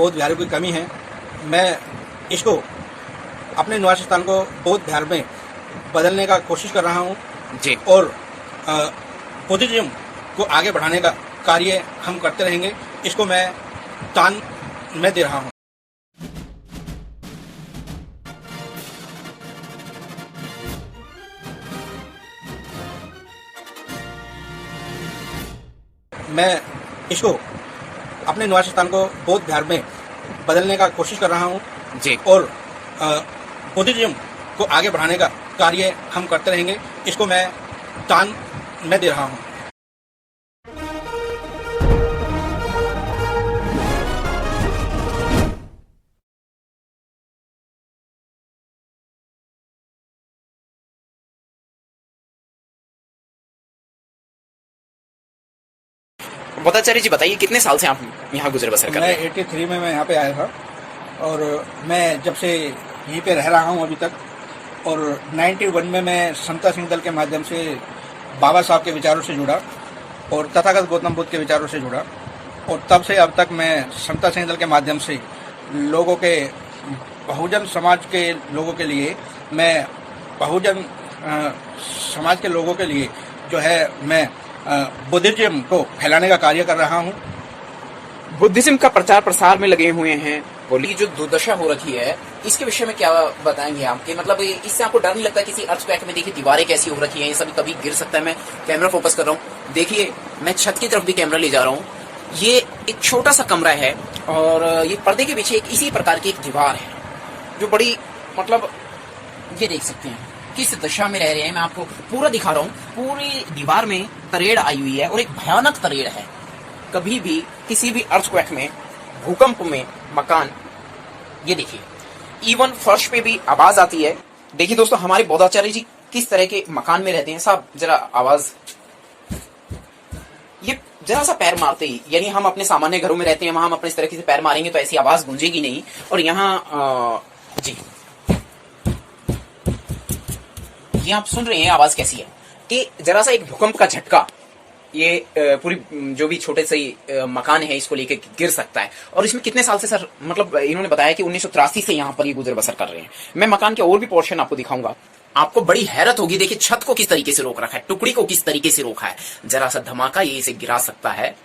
बहुत बिहारियों की कमी है। मैं इसको अपने निवास स्थान को बौद्ध बिहार में बदलने का कोशिश कर रहा हूँ जी। और बुद्धिज्म को आगे बढ़ाने का कार्य हम करते रहेंगे। इसको मैं दान में दे रहा हूँ। मैं इसको अपने निवास स्थान को बौद्ध बिहार में बदलने का कोशिश कर रहा हूँ जी। और बुद्धिज्म को आगे बढ़ाने का कार्य हम करते रहेंगे। इसको मैं दान में दे रहा हूँ। बौद्धाचार्य जी बताइए, कितने साल से आप यहाँ गुजर बसर कर रहे हैं? 83 में मैं यहाँ पे आया था और मैं जब से यहीं पे रह रहा हूँ अभी तक। और 91 में मैं समता सिंह दल के माध्यम से बाबा साहब के विचारों से जुड़ा और तथागत गौतम बुद्ध के विचारों से जुड़ा। और तब से अब तक मैं समता सिंह दल के माध्यम से लोगों के, बहुजन समाज के लोगों के लिए, मैं बहुजन समाज के लोगों के लिए जो है मैं बुद्धिज्म को फैलाने का कार्य कर रहा हूँ। बुद्धिज्म का प्रचार प्रसार में लगे हुए हैं। बोली जो दुर्दशा हो रखी है इसके विषय में क्या बताएंगे आप? कि मतलब इससे आपको डर नहीं लगता किसी अर्थक्वेक में? देखिए दीवारें कैसी हो रखी हैं, ये सभी कभी गिर सकता है। मैं कैमरा फोकस कर रहा हूँ, देखिए मैं छत की तरफ भी कैमरा ले जा रहा हूँ। ये एक छोटा सा कमरा है और ये पर्दे के पीछे एक इसी प्रकार की एक दीवार है जो बड़ी, मतलब ये देख सकते हैं किस दशा में रह रहे हैं। मैं आपको पूरा दिखा रहा हूँ। पूरी दीवार में तरेड़ आई हुई है और एक भयानक तरेड़ है। कभी भी किसी भी अर्थक्वेक में, भूकंप में मकान, ये देखिए इवन फर्श पे भी आवाज आती है। देखिए दोस्तों, हमारे बौद्धाचार्य जी किस तरह के मकान में रहते हैं। साहब जरा आवाज, ये जरा सा पैर मारते ही, यानी हम अपने सामान्य घरों में रहते हैं, वहां हम अपने इस तरह से पैर मारेंगे तो ऐसी आवाज गूंजेगी नहीं। और यहाँ जी, ये आप सुन रहे हैं आवाज कैसी है कि जरा सा एक भूकंप का झटका ये पूरी जो भी छोटे से मकान है इसको लेके गिर सकता है। और इसमें कितने साल से सर, मतलब इन्होंने बताया कि 1983 से यहाँ पर ये गुजर बसर कर रहे हैं। मैं मकान के और भी पोर्शन आपको दिखाऊंगा, आपको बड़ी हैरत होगी। देखिए छत को किस तरीके से रोक रखा है, टुकड़ी को किस तरीके से रोका है। जरा सा धमाका ये इसे गिरा सकता है।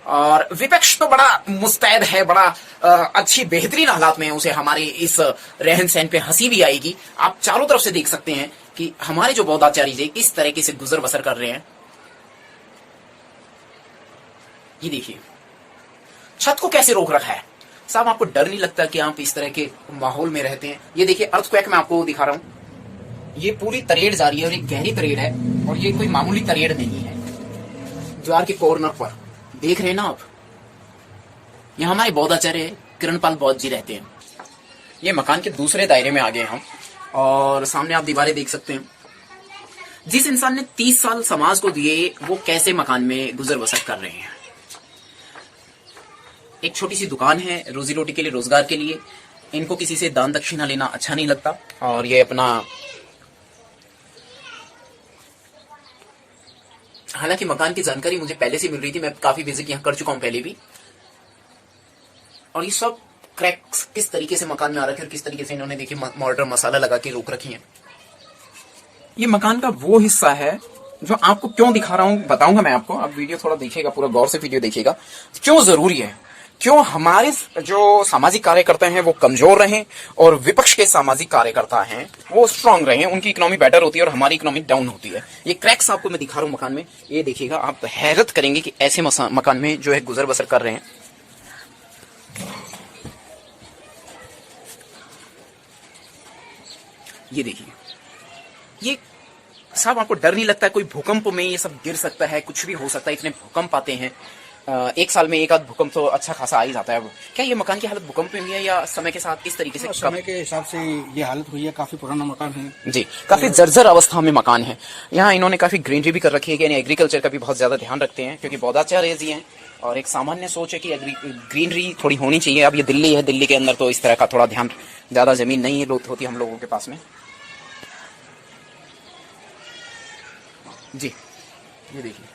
और विपक्ष तो बड़ा मुस्तैद है, बड़ा अच्छी बेहतरीन हालात में है। उसे हमारे इस रहन सहन पे हंसी भी आएगी। आप चारों तरफ से देख सकते हैं कि हमारे जो बौद्धाचार्य जी किस तरीके से गुजर बसर कर रहे हैं। ये देखिए छत को कैसे रोक रखा है। साहब आपको डर नहीं लगता कि आप इस तरह के माहौल में रहते हैं? ये देखिए अर्थक्वेक मैं आपको दिखा रहा हूं, ये पूरी तरेड़ जा रही है और एक गहरी तरेड़ है और ये कोई मामूली तरेड़ नहीं है। द्वार के कॉर्नर पर देख रहे हैं ना आप, यहाँ हमारे बौद्धाचार्य किरणपाल बौद्ध जी रहते हैं। ये मकान के दूसरे दायरे में आ गए हम और सामने आप दीवारें देख सकते हैं। जिस इंसान ने 30 साल समाज को दिए वो कैसे मकान में गुजर बसर कर रहे हैं। एक छोटी सी दुकान है रोजी रोटी के लिए, रोजगार के लिए। इनको किसी से दान दक्षिणा लेना अच्छा नहीं लगता। और ये अपना, हालांकि मकान की जानकारी मुझे पहले से मिल रही थी, मैं काफी विजिट यहाँ कर चुका हूं पहले भी। और ये सब क्रैक्स किस तरीके से मकान में आ रखे और किस तरीके से इन्होंने देखिए मॉर्टर मसाला लगा के रोक रखी है। ये मकान का वो हिस्सा है जो आपको क्यों दिखा रहा हूं, बताऊंगा मैं आपको। आप वीडियो थोड़ा देखिएगा, पूरा गौर से वीडियो देखिएगा। क्यों जरूरी है, क्यों हमारे जो सामाजिक कार्यकर्ता हैं वो कमजोर रहें और विपक्ष के सामाजिक कार्यकर्ता हैं वो स्ट्रांग रहें, उनकी इकोनॉमी बेटर होती है और हमारी इकोनॉमी डाउन होती है। ये क्रैक्स आपको मैं दिखा रहा हूं मकान में, ये देखिएगा। आप हैरत करेंगे कि ऐसे मकान में जो है गुजर बसर कर रहे हैं। ये देखिए, ये साहब आपको डर नहीं लगता कोई भूकंप में ये सब गिर सकता है, कुछ भी हो सकता है। इतने भूकंप आते हैं, एक साल में एक आध भूकंप तो अच्छा खासा आ ही जाता है। क्या ये मकान की हालत भूकंप में हुई है या समय के साथ किस तरीके से? समय के हिसाब से ये हालत हुई है। काफी पुराना मकान है जी, काफी जर्जर अवस्था में मकान है। यहाँ इन्होंने काफी ग्रीनरी भी कर रखी है, यानी एग्रीकल्चर का भी बहुत ज्यादा ध्यान रखते हैं क्योंकि बौद्धाचार्य जी हैं और एक सामान्य सोच है कि ग्रीनरी थोड़ी होनी चाहिए। अब ये दिल्ली है, दिल्ली के अंदर तो इस तरह का थोड़ा ध्यान, ज्यादा जमीन नहीं है होती हम लोगों के पास में। जी ये देखिए,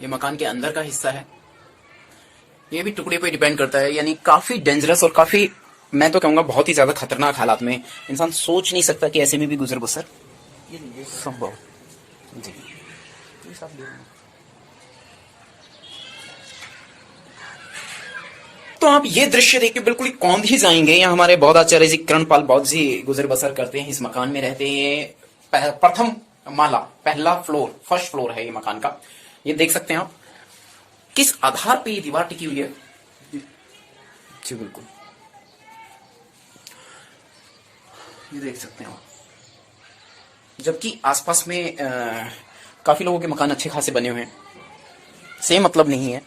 ये मकान के अंदर का हिस्सा है। ये भी टुकड़े पे डिपेंड करता है, यानी काफी डेंजरस और काफी, मैं तो कहूंगा बहुत ही ज्यादा खतरनाक हालात में। इंसान सोच नहीं सकता कि ऐसे में भी गुजर बसर संभव। जी तो आप ये दृश्य देख के बिल्कुल ही कौंध ही जाएंगे। यहाँ हमारे बौद्ध आचार्य जी किरणपाल बौद्ध जी गुजर बसर करते हैं, इस मकान में रहते हैं। प्रथम माला, पहला फ्लोर, फर्स्ट फ्लोर है ये मकान का। ये देख सकते हैं आप किस आधार पे ये दीवार टिकी हुई है। जी बिल्कुल, ये देख सकते हैं आप। जबकि आसपास में काफी लोगों के मकान अच्छे खासे बने हुए हैं, सेम मतलब नहीं है,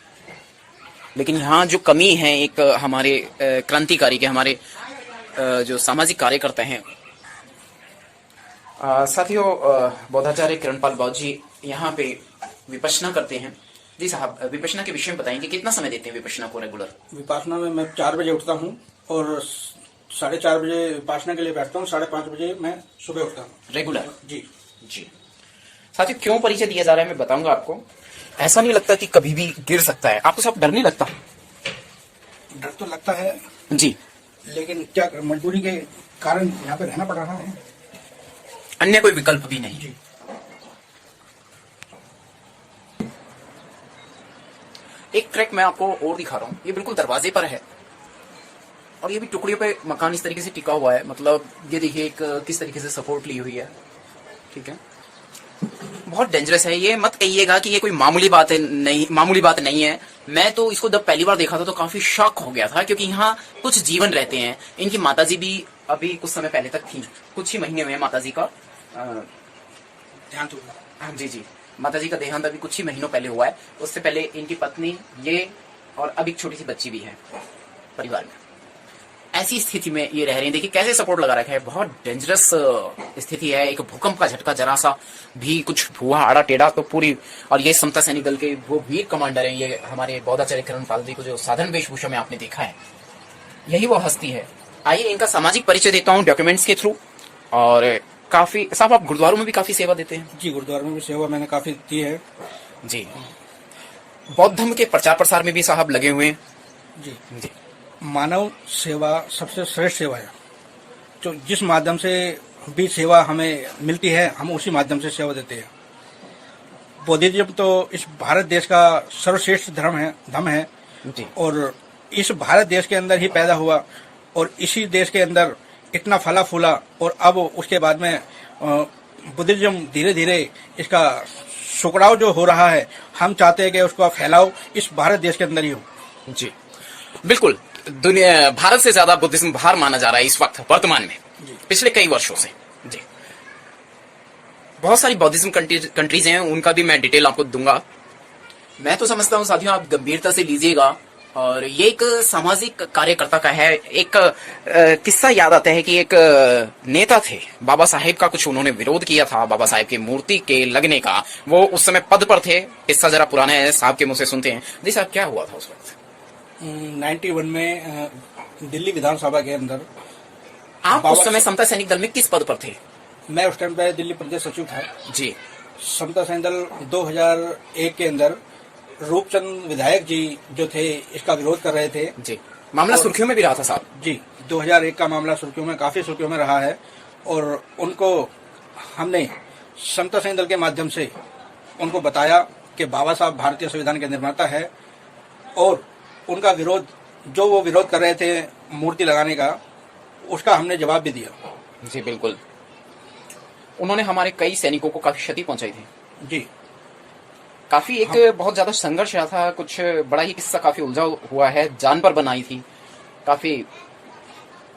लेकिन यहाँ जो कमी है एक हमारे क्रांतिकारी के, हमारे जो सामाजिक कार्यकर्ता हैं। साथियों, बौद्धाचार्य किरणपाल बौद्ध जी यहाँ पे विपश्यना करते हैं। जी साहब, विपश्यना के विषय में बताएंगे, कितना समय देते हैं विपश्यना को रेगुलर? विपासना में मैं 4 बजे उठता हूँ और 4:30 बजे विपासना के लिए बैठता हूँ। 5:30 बजे मैं सुबह उठता हूँ रेगुलर। जी जी साथियों, क्यों परिचय दिया जा रहा है मैं बताऊंगा आपको। ऐसा नहीं लगता कि कभी भी गिर सकता है? आपको सब डर नहीं लगता? डर तो लगता है जी, लेकिन क्या मजबूरी के कारण यहाँ पे रहना पड़ रहा है, अन्य कोई विकल्प भी नहीं। जी। एक ट्रैक मैं आपको और दिखा रहा हूँ, ये बिल्कुल दरवाजे पर है और ये भी टुकड़ियों पे मकान इस तरीके से टिका हुआ है। मतलब ये देखिए एक किस तरीके से सपोर्ट ली हुई है, ठीक है। बहुत डेंजरस है, ये मत कहिएगा कि ये कोई मामूली बात है, नहीं मामूली बात नहीं है। मैं तो इसको जब पहली बार देखा था तो काफी शॉक हो गया था, क्योंकि यहाँ कुछ जीवन रहते हैं। इनकी माताजी भी अभी कुछ समय पहले तक थी, कुछ ही महीने में माताजी का ध्यान हाँ जी, माताजी का देहांत अभी कुछ ही महीनों पहले हुआ है। उससे पहले इनकी पत्नी, ये और अब एक छोटी सी बच्ची भी है परिवार में। ऐसी स्थिति में ये रह रही है। देखिए कैसे सपोर्ट लगा रखा है, बहुत डेंजरस स्थिति है। एक भूकंप का झटका जरा सा भी कुछ हुआ आड़ा टेढ़ा तो पूरी। और ये समता सैनिक दल के वो वीर कमांडर है, ये हमारे बौद्धाचार्य किरणपाल जी को जो साधारण वेशभूषा में आपने देखा है, यही वो हस्ती है। आइए इनका सामाजिक परिचय देता हूँ डॉक्यूमेंट्स के थ्रू। और काफी साहब, आप गुरुद्वारों में भी काफी सेवा देते हैं? जी, गुरुद्वारों में भी सेवा मैंने काफी दी है। जी, बौद्ध धर्म के प्रचार प्रसार में भी साहब लगे हुए हैं? जी जी। मानव सेवा सबसे श्रेष्ठ सेवा है। जो जिस माध्यम से भी सेवा हमें मिलती है, हम उसी माध्यम से सेवा देते हैं। बौद्धिज्म तो इस भारत देश का सर्वश्रेष्ठ धर्म है जी। और इस भारत देश के अंदर ही पैदा हुआ और इसी देश के अंदर इतना फला फूला। और अब उसके बाद में बुद्धिज्म धीरे धीरे इसका सुकड़ाव जो हो रहा है, हम चाहते हैं कि उसका फैलाव इस भारत देश के अंदर ही हो। जी बिल्कुल, दुनिया भारत से ज्यादा बुद्धिज्म बाहर माना जा रहा है इस वक्त वर्तमान में, पिछले कई वर्षों से। जी, बहुत सारी बौद्धिज्म कंट्रीज हैं, उनका भी मैं डिटेल आपको दूंगा। मैं तो समझता हूं साथियों, आप गंभीरता से लीजिएगा। और ये एक सामाजिक कार्यकर्ता का है। एक किस्सा याद आता है कि एक नेता थे, बाबा साहेब का कुछ उन्होंने विरोध किया था, बाबा साहेब की मूर्ति के लगने का। वो उस समय पद पर थे, किस्सा जरा पुराना है, साहब के मुंह से सुनते हैं। जी साहब, क्या हुआ था उस वक्त? 91 में दिल्ली विधानसभा के अंदर आप उस समय समता सैनिक दल में किस पद पर थे? मैं उस टाइम पे दिल्ली प्रदेश सचिव था। जी। समता सैनिक दल 2001 के अंदर रूपचंद विधायक जी जो थे, इसका विरोध कर रहे थे। जी, मामला सुर्खियों में भी रहा था साहब। जी, 2001 का मामला सुर्खियों में, काफी सुर्खियों में रहा है। और उनको हमने समता सैनिक दल के माध्यम से उनको बताया कि बाबा साहब भारतीय संविधान के निर्माता है और उनका विरोध, जो वो विरोध कर रहे थे मूर्ति लगाने का, उसका हमने जवाब भी दिया। जी बिल्कुल, उन्होंने हमारे कई सैनिकों को काफी क्षति पहुंचाई थी। जी, काफी एक बहुत ज्यादा संघर्ष रहा था, कुछ बड़ा ही किस्सा काफी उलझा हुआ है, जान पर बनाई थी काफी।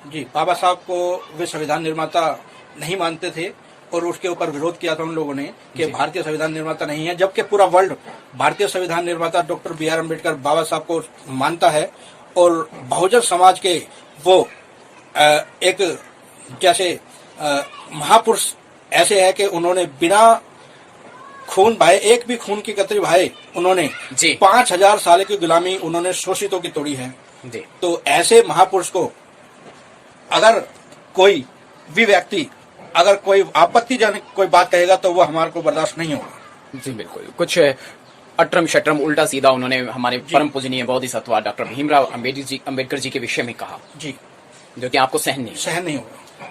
जी, बाबा साहब को वे संविधान निर्माता नहीं मानते थे और उसके ऊपर विरोध किया था उन लोगों ने कि भारतीय संविधान निर्माता नहीं है, जबकि पूरा वर्ल्ड भारतीय संविधान निर्माता डॉक्टर बी आर अम्बेडकर बाबा साहब को मानता है। और बहुजन समाज के वो एक जैसे महापुरुष ऐसे है कि उन्होंने बिना खून बहाए, एक भी खून की कतरी बहाए, उन्होंने 5000 साल की गुलामी उन्होंने शोषितों की तोड़ी है। जी। तो ऐसे महापुरुष को अगर कोई भी व्यक्ति अगर कोई आपत्तिजनक कोई बात कहेगा तो वो हमारे को बर्दाश्त नहीं होगा। जी बिल्कुल, कुछ अट्रम शट्रम उल्टा सीधा उन्होंने हमारे परम पूजनीय बोधिसत्व डॉक्टर भीमराव अम्बेडकर जी के विषय में कहा, जी, जो कि आपको सहन नहीं होगा।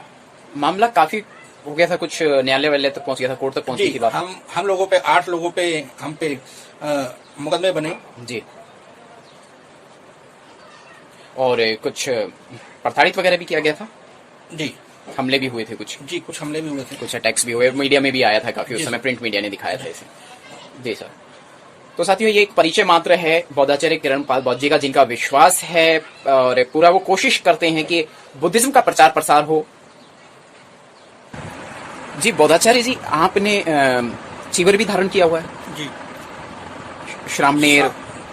मामला काफी हो गया था, कुछ न्यायालय वाले तक पहुंच गया था, कोर्ट तक पहुंच गई थी बात। हम लोगों पे 8 लोगों पे हम पे मुकदमे बने जी, और कुछ प्रताड़ित वगैरह भी किया गया था जी, हमले भी हुए थे कुछ जी, कुछ हमले भी हुए थे, कुछ अटैक्स भी हुए, मीडिया में भी आया था काफी, उस समय प्रिंट मीडिया ने दिखाया था इसे। जी सर। तो साथियों, ये एक परिचय मात्र है बौद्धाचार्य किरण पाल बौद्ध जी का, जिनका विश्वास है और पूरा वो कोशिश करते हैं कि बुद्धिज्म का प्रचार प्रसार हो। जी बौद्धाचार्य जी, आपने चीवर भी धारण किया हुआ है? जी, श्रामनेर।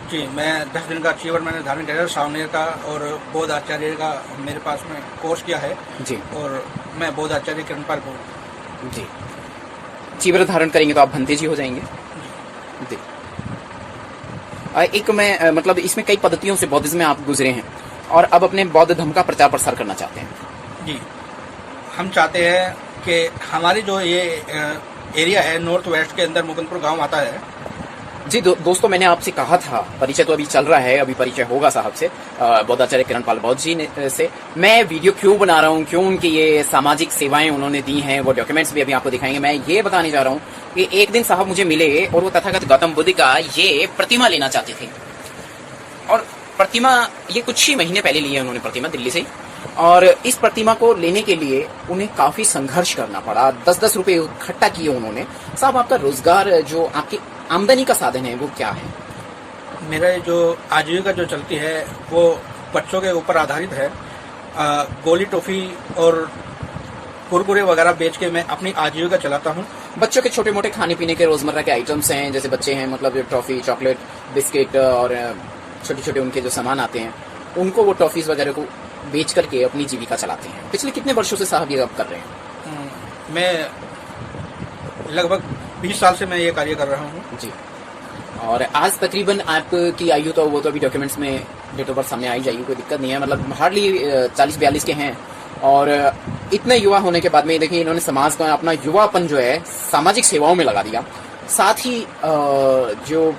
जी, मैं 10 दिन का चीवर मैंने धारण किया है, सावनेर का और बौद्ध आचार्य का मेरे पास में कोर्स किया है जी, और मैं बौद्ध आचार्य किरणपाल को। जी, चीवर धारण करेंगे तो आप भंते जी हो जाएंगे। जी, एक मैं मतलब इसमें कई पद्धतियों से बौद्धिज्म में आप गुजरे हैं और अब अपने बौद्ध धर्म का प्रचार प्रसार करना चाहते हैं। जी, हम चाहते हैं कि हमारी जो ये एरिया है नॉर्थ वेस्ट के अंदर मुकुंदपुर गांव आता है। जी दोस्तों, मैंने आपसे कहा था, परिचय तो अभी चल रहा है, अभी परिचय होगा साहब से, बौद्धाचार्य किरणपाल बौद्ध जी से। मैं वीडियो क्यों बना रहा हूँ, क्यों उनकी ये सामाजिक सेवाएं उन्होंने दी हैं, वो डॉक्यूमेंट्स भी अभी आपको दिखाएंगे। मैं ये बताने जा रहा हूँ कि एक दिन साहब मुझे मिले और वो तथागत गौतम बुद्ध का ये प्रतिमा लेना चाहते थे। और प्रतिमा ये कुछ ही महीने पहले ली है उन्होंने प्रतिमा दिल्ली से, और इस प्रतिमा को लेने के लिए उन्हें काफी संघर्ष करना पड़ा। 10-10 रुपए इकट्ठा किए उन्होंने। साहब, आपका रोजगार, जो आपकी आमदनी का साधन है, वो क्या है? मेरा जो आजीविका जो चलती है वो बच्चों के ऊपर आधारित है। गोली टॉफी और कुरकुरे वगैरह बेच के मैं अपनी आजीविका चलाता हूँ। बच्चों के छोटे मोटे खाने पीने के रोजमर्रा के आइटम्स हैं, जैसे बच्चे हैं, मतलब जो टॉफी, चॉकलेट, बिस्किट और छोटे छोटे उनके जो सामान आते हैं, उनको वो टॉफीज वगैरह को बेच करके अपनी जीविका चलाते हैं। पिछले कितने वर्षों से साहब ये आप कर रहे हैं? मैं लगभग 20 साल से मैं ये कार्य कर रहा हूँ। जी, और आज तकरीबन आपकी आयु, तो वो तो अभी डॉक्यूमेंट्स में डेट ऑफ बर्थ सामने आई जाएगी, कोई दिक्कत नहीं है, मतलब हार्डली 40-42 के हैं। और इतने युवा होने के बाद में देखिए, इन्होंने समाज का अपना युवापन जो है सामाजिक सेवाओं में लगा दिया। साथ ही जो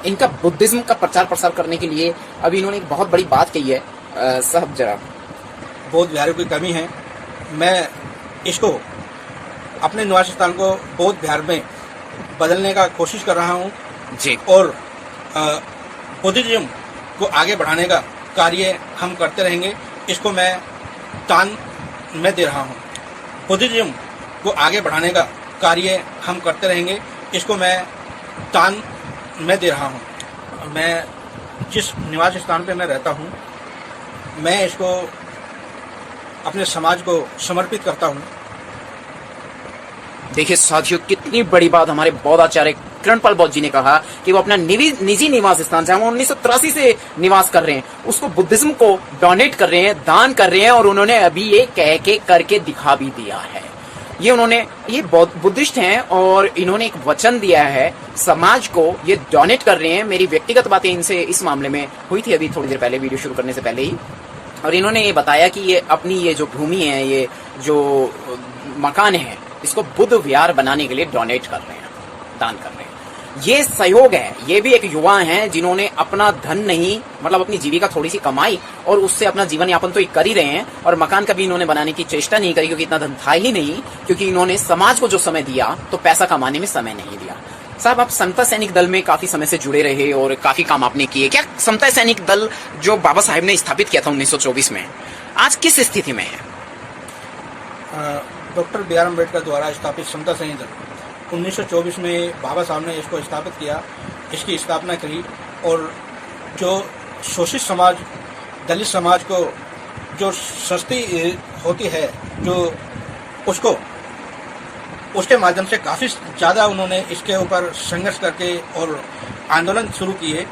इनका बुद्धिज्म का प्रचार प्रसार करने के लिए अभी इन्होंने एक बहुत बड़ी बात कही है। साहब जरा, बौद्ध विहारों की कमी है, मैं इसको अपने निवास स्थान को बौद्ध विहार में बदलने का कोशिश कर रहा हूँ जी, और बुद्धिज्म को आगे बढ़ाने का कार्य हम करते रहेंगे। इसको मैं दान में दे रहा हूँ। बुद्धिज्म को आगे बढ़ाने का कार्य हम करते रहेंगे। इसको मैं दान में दे रहा हूँ। मैं जिस निवास स्थान पे मैं रहता हूँ, मैं इसको अपने समाज को समर्पित करता हूँ। देखिए साथियों, कितनी बड़ी बात हमारे बौद्धाचार्य किरणपाल बौद्ध जी ने कहा कि वो अपना निजी निवास स्थान, जहां वो 1983 से निवास कर रहे हैं, उसको बुद्धिज्म को डोनेट कर रहे हैं, दान कर रहे हैं। और उन्होंने अभी ये कह के करके दिखा भी दिया है। ये बुद्धिस्ट हैं और इन्होंने एक वचन दिया है समाज को, ये डोनेट कर रहे हैं। मेरी व्यक्तिगत बातें इनसे इस मामले में हुई थी अभी थोड़ी देर पहले, वीडियो शुरू करने से पहले ही, और इन्होंने ये बताया कि ये अपनी ये जो भूमि है, ये जो मकान है, इसको बुद्ध विहार बनाने के लिए डोनेट कर रहे हैं, दान कर रहे हैं। ये सहयोग है। ये भी एक युवा हैं जिन्होंने अपना धन नहीं, मतलब अपनी जीविका थोड़ी सी कमाई और उससे अपना जीवन यापन तो कर ही रहे हैं, और मकान कभी इन्होंने बनाने की चेष्टा नहीं करी, क्योंकि इतना धन था ही नहीं, क्योंकि इन्होंने समाज को जो समय दिया तो पैसा कमाने में समय नहीं दिया। साहब, आप समता सैनिक दल में काफी समय से जुड़े रहे और काफी काम आपने किए। क्या समता सैनिक दल जो बाबा साहेब ने स्थापित किया था 1924 में, आज किस स्थिति में है? डॉक्टर बी आर अम्बेडकर द्वारा स्थापित समता सैनिक दल 1924 में बाबा साहब ने इसको स्थापित किया, इसकी स्थापना करी, और जो शोषित समाज, दलित समाज को जो सस्ती होती है, जो उसको उसके माध्यम से काफ़ी ज़्यादा उन्होंने इसके ऊपर संघर्ष करके और आंदोलन शुरू किए,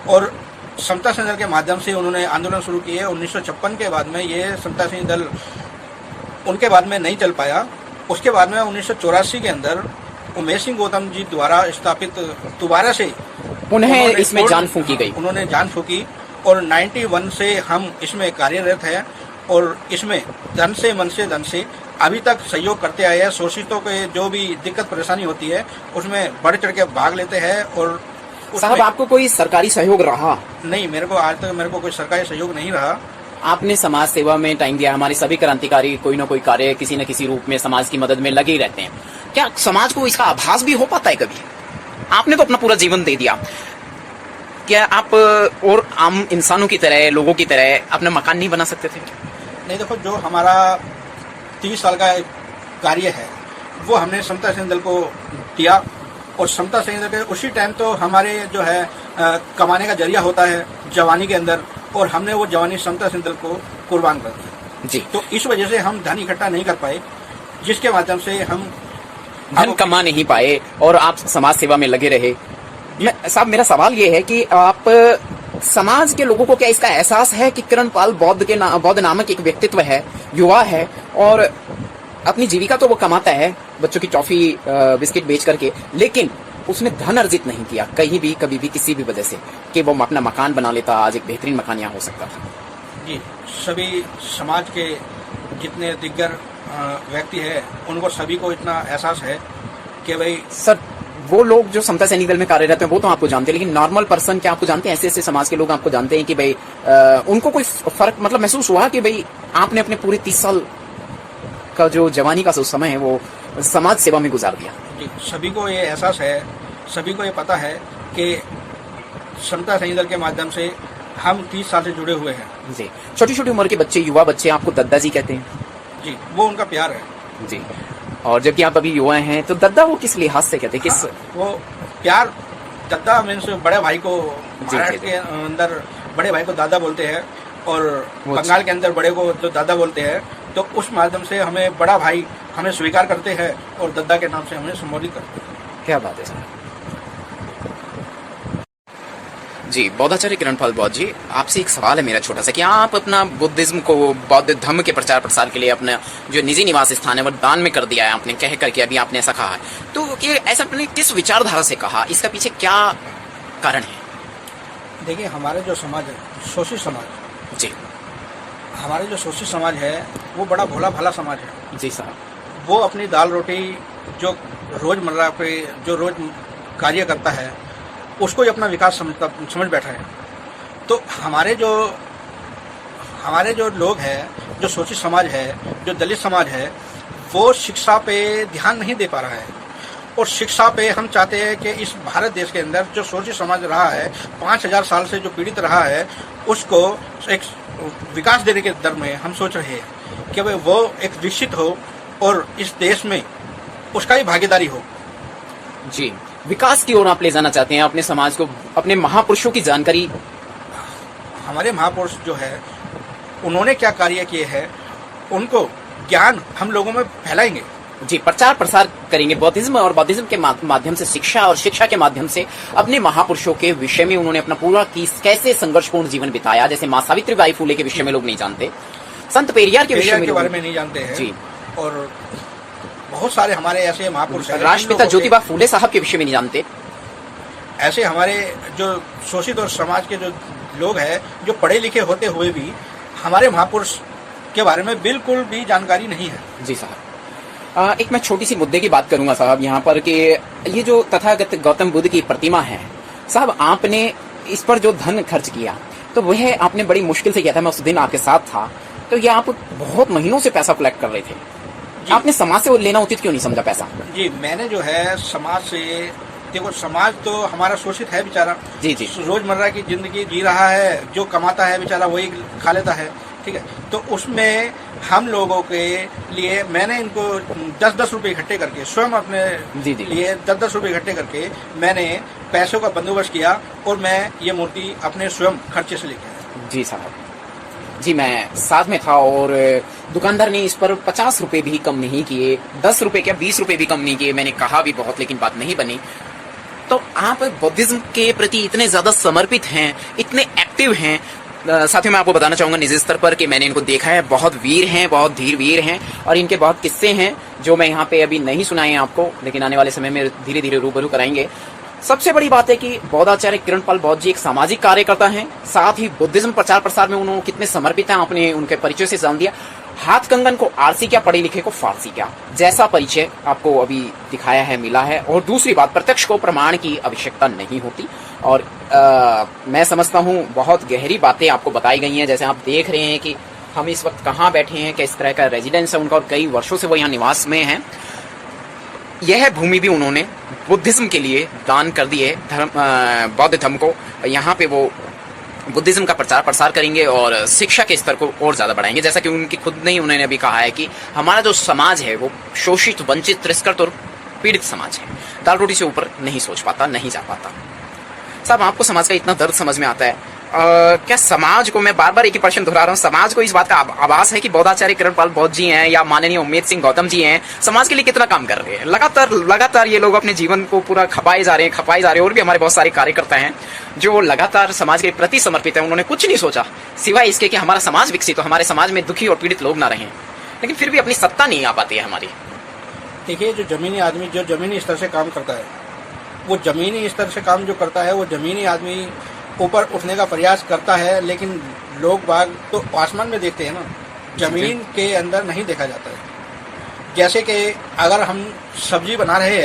और समता सैनिक दल के माध्यम से उन्होंने आंदोलन शुरू किए। 1956 के बाद में ये समता सैनिक दल उनके बाद में नहीं चल पाया। उसके बाद में 1984 के अंदर उमेश सिंह गौतम जी द्वारा स्थापित दोबारा से उन्हें इसमें जान फूंकी गई, उन्होंने जान फूंकी, और 91 से हम इसमें कार्यरत हैं, और इसमें धन से मन से धन से अभी तक सहयोग करते आए हैं। शोषितों के जो भी दिक्कत परेशानी होती है उसमें बढ़ चढ़ के भाग लेते हैं। और साहब आपको कोई सरकारी सहयोग रहा? नहीं, मेरे को आज तक मेरे को कोई सरकारी सहयोग नहीं रहा। आपने समाज सेवा में टाइम दिया। हमारे सभी क्रांतिकारी कोई ना कोई कार्य किसी न किसी रूप में समाज की मदद में लगे ही रहते हैं। क्या समाज को इसका आभास भी हो पाता है कभी? आपने तो अपना पूरा जीवन दे दिया, क्या आप और आम इंसानों की तरह, लोगों की तरह अपना मकान नहीं बना सकते थे? नहीं, देखो, जो हमारा 30 साल का कार्य है वो हमने समता सैनिक दल को दिया। और समता सैनिक दल के उसी टाइम तो हमारे जो है कमाने का जरिया होता है जवानी के अंदर, और हमने वो जवानी समता सैनिक दल को कुर्बान कर दी जी। तो इस वजह से हम धन इकट्ठा नहीं कर पाए, जिसके माध्यम से हम धन कमा नहीं पाए और आप समाज सेवा में लगे रहे। साहब मेरा सवाल ये है कि आप समाज के लोगों को क्या इसका एहसास है कि किरणपाल बौद्ध नामक एक व्यक्तित्व है, युवा है, और अपनी जीविका तो वो कमाता है बच्चों की टॉफी बिस्किट बेच करके, लेकिन उसने धन अर्जित नहीं किया कहीं भी, कभी भी, किसी भी वजह से, कि वो अपना मकान बना लेता, आज एक बेहतरीन मकान यहाँ हो सकता था। जी, सभी समाज के जितने दिग्गज व्यक्ति है उनको सभी को इतना एहसास है कि भाई सर, वो लोग जो समता सैनिक दल में कार्यरत हैं वो तो आपको जानते हैं, लेकिन नॉर्मल पर्सन क्या आपको जानते हैं? ऐसे ऐसे समाज के लोग आपको जानते हैं कि भाई उनको कोई फर्क मतलब महसूस हुआ कि भाई आपने अपने पूरे 30 साल का जो जवानी का समय है वो समाज सेवा में गुजार दिया? जी, सभी को ये एहसास है, सभी को ये पता है कि समता सैनिक दल के माध्यम से हम 30 साल से जुड़े हुए हैं। जी। छोटी छोटी उम्र के बच्चे, युवा बच्चे आपको दद्दा जी कहते हैं? जी, वो उनका प्यार है। जी। और जबकि आप अभी युवा हैं तो दद्दा वो किस लिहाज से कहते हैं? किस वो प्यार दद्दा मीन्स बड़े भाई को, महाराष्ट्र के अंदर बड़े भाई को दादा बोलते हैं, और बंगाल के अंदर बड़े को तो दादा बोलते हैं। तो उस माध्यम से हमें बड़ा भाई हमें स्वीकार करते हैं और दद्दा के नाम से हमें संबोधित करते हैं। क्या बात है सर। जी, बौद्धाचार्य किरणपाल बौद्ध जी, आपसे एक सवाल है मेरा छोटा सा, कि आप अपना बुद्धिज्म को, बौद्ध धर्म के प्रचार प्रसार के लिए अपना जो निजी निवास स्थान है वो दान में कर दिया है आपने, कह करके अभी आपने ऐसा कहा है, तो ये ऐसा आपने किस विचारधारा से कहा? इसका पीछे क्या कारण है? देखिए, हमारे जो समाज है, शोषित समाज, जी, हमारे जो शोषित समाज है वो बड़ा भोला भाला समाज है। जी साहब। वो अपनी दाल रोटी जो रोजमर्रा पे जो रोज कार्य करता है उसको ही अपना विकास समझ बैठा है। तो हमारे जो लोग हैं, जो शोषित समाज है, जो दलित समाज है, वो शिक्षा पे ध्यान नहीं दे पा रहा है। और शिक्षा पे हम चाहते हैं कि इस भारत देश के अंदर जो शोषित समाज रहा है, 5000 साल से जो पीड़ित रहा है, उसको एक विकास देने के दर में हम सोच रहे हैं कि भाई वो एक विकसित हो और इस देश में उसका ही भागीदारी हो। जी, विकास की ओर आप ले जाना चाहते हैं अपने समाज को, अपने महापुरुषों की जानकारी। हमारे महापुरुष जो है उन्होंने क्या कार्य किए हैं उनको ज्ञान हम लोगों में फैलाएंगे। जी, प्रचार प्रसार करेंगे बौद्धिज्म, और बौद्धिज्म के माध्यम से शिक्षा, और शिक्षा के माध्यम से अपने महापुरुषों के विषय में उन्होंने अपना पूरा कैसे संघर्षपूर्ण जीवन बिताया। जैसे माँ सावित्रीबाई फुले के विषय में लोग नहीं जानते, संत पेरियार के विषय में बारे में नहीं जानते हैं। जी, और बहुत सारे हमारे ऐसे महापुरुष हैं, राष्ट्रपिता ज्योतिबा फुले साहब के विषय में नहीं जानते। ऐसे हमारे जो शोषित और समाज के जो लोग हैं, जो पढ़े लिखे होते हुए भी हमारे महापुरुष के बारे में बिल्कुल भी जानकारी नहीं है। जी साहब, एक मैं छोटी सी मुद्दे की बात करूंगा साहब यहाँ पर, कि ये जो तथागत गौतम बुद्ध की प्रतिमा है साहब, आपने इस पर जो धन खर्च किया तो वह आपने बड़ी मुश्किल से किया था। मैं उस दिन आपके साथ था, तो ये आप बहुत महीनों से पैसा कलेक्ट कर रहे थे। आपने समाज से वो लेना उचित क्यों नहीं समझा पैसा? जी, मैंने जो है समाज से, देखो समाज तो हमारा शोषित है बेचारा। जी जी, रोजमर्रा की जिंदगी जी रहा है, जो कमाता है बेचारा वही खा लेता है, ठीक है। तो उसमें हम लोगों के लिए मैंने इनको 10-10 रुपए इकट्ठे करके, स्वयं अपने लिए 10-10 रुपए इकट्ठे करके मैंने पैसों का बंदोबस्त किया और मैं ये मूर्ति अपने स्वयं खर्चे से लेके आया। जी साहब, जी मैं साथ में था, और दुकानदार ने इस पर 50 रुपए भी कम नहीं किए, 10 रुपए क्या 20 रुपए भी कम नहीं किए। मैंने कहा भी बहुत, लेकिन बात नहीं बनी। तो आप बुद्धिज्म के प्रति इतने ज्यादा समर्पित हैं, इतने एक्टिव हैं। साथियों, मैं आपको बताना चाहूंगा निजी स्तर पर कि मैंने इनको देखा है, बहुत वीर हैं, बहुत धीर वीर हैं, और इनके बहुत किस्से हैं जो मैं यहाँ पे अभी नहीं सुनाए हैं आपको, लेकिन आने वाले समय में धीरे धीरे रूबरू कराएंगे। सबसे बड़ी बात है कि बौद्धाचार्य किरणपाल बौद्ध जी एक सामाजिक कार्यकर्ता हैं, साथ ही बुद्धिज्म प्रचार प्रसार में उन्होंने कितने समर्पित हैं आपने उनके परिचय से जान दिया। हाथ कंगन को आरसी क्या, पढ़े लिखे को फारसी क्या, जैसा परिचय आपको अभी दिखाया है मिला है। और दूसरी बात, प्रत्यक्ष को प्रमाण की आवश्यकता नहीं होती। और मैं समझता हूँ बहुत गहरी बातें आपको बताई गई हैं। जैसे आप देख रहे हैं कि हम इस वक्त कहाँ बैठे हैं, किस तरह का रेजिडेंस है उनका, और कई वर्षों से वो यहाँ निवास में हैं। यह भूमि भी उन्होंने बुद्धिज्म के लिए दान कर दी है, बौद्ध धर्म को। यहाँ पे वो बुद्धिज्म का प्रचार प्रसार करेंगे और शिक्षा के स्तर को और ज़्यादा बढ़ाएंगे। जैसा कि उनकी खुद ने ही उन्होंने अभी कहा है कि हमारा जो समाज है वो शोषित, वंचित, तिरस्कृत और पीड़ित समाज है, दाल रोटी से ऊपर नहीं सोच पाता, नहीं जा पाता। साहब, आपको समाज का इतना दर्द समझ में आता है, क्या समाज को, मैं बार बार एक ही प्रश्न दोहरा रहा हूँ, समाज को इस बात का आभास है कि बौद्धाचार्य किरणपाल बौद्ध जी हैं या माननीय उम्मेद सिंह गौतम जी हैं, समाज के लिए कितना काम कर रहे हैं? लगातार ये लोग अपने जीवन को पूरा खपाए जा रहे हैं। और भी हमारे बहुत सारे कार्यकर्ता हैं जो लगातार समाज के प्रति समर्पित हैं। उन्होंने कुछ नहीं सोचा सिवाय इसके कि हमारा समाज विकसित हो, हमारे समाज में दुखी और पीड़ित लोग ना रहें, लेकिन फिर भी अपनी सत्ता नहीं आ पाती है हमारी। देखिए, जो जमीनी आदमी जो जमीनी स्तर से काम करता है, वो जमीनी स्तर से काम जो करता है, वो जमीनी आदमी ऊपर उठने का प्रयास करता है, लेकिन लोग बाग तो आसमान में देखते हैं ना, जमीन के अंदर नहीं देखा जाता है। जैसे कि अगर हम सब्जी बना रहे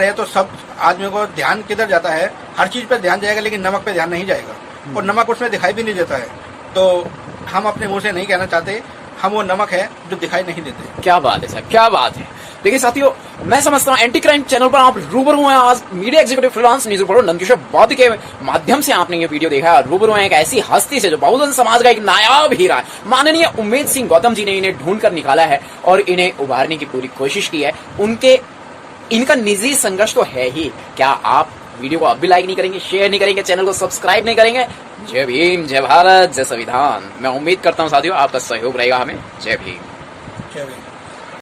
हैं तो सब आदमियों को ध्यान किधर जाता है? हर चीज़ पर ध्यान जाएगा, लेकिन नमक पे ध्यान नहीं जाएगा, और नमक उसमें दिखाई भी नहीं देता है। तो हम अपने मुंह से नहीं कहना चाहते, हम वो नमक है जो दिखाई नहीं देते। क्या बात है साहब, क्या बात है। देखिए साथियों, मैं समझता हूँ एंटी क्राइम चैनल पर आप रूबरू हैं आज media executive freelance news reporter Nandkishore Bauddh के माध्यम से आपने ये वीडियो देखा है। रूबरू हैं एक ऐसी हस्ती से जो बहुजन समाज का एक नायाब हीरा है। माननीय उम्मेद सिंह गौतम जी ने इन्हें ढूंढ कर निकाला है और इन्हें उभारने की पूरी कोशिश की है। इनका निजी संघर्ष तो है ही। क्या आप वीडियो को अब भी लाइक नहीं करेंगे, शेयर नहीं करेंगे, चैनल को सब्सक्राइब नहीं करेंगे? जय भीम, जय भारत, जय संविधान। मैं उम्मीद करता हूँ साथियों आपका सहयोग रहेगा हमें। जय भीम। जय भीम।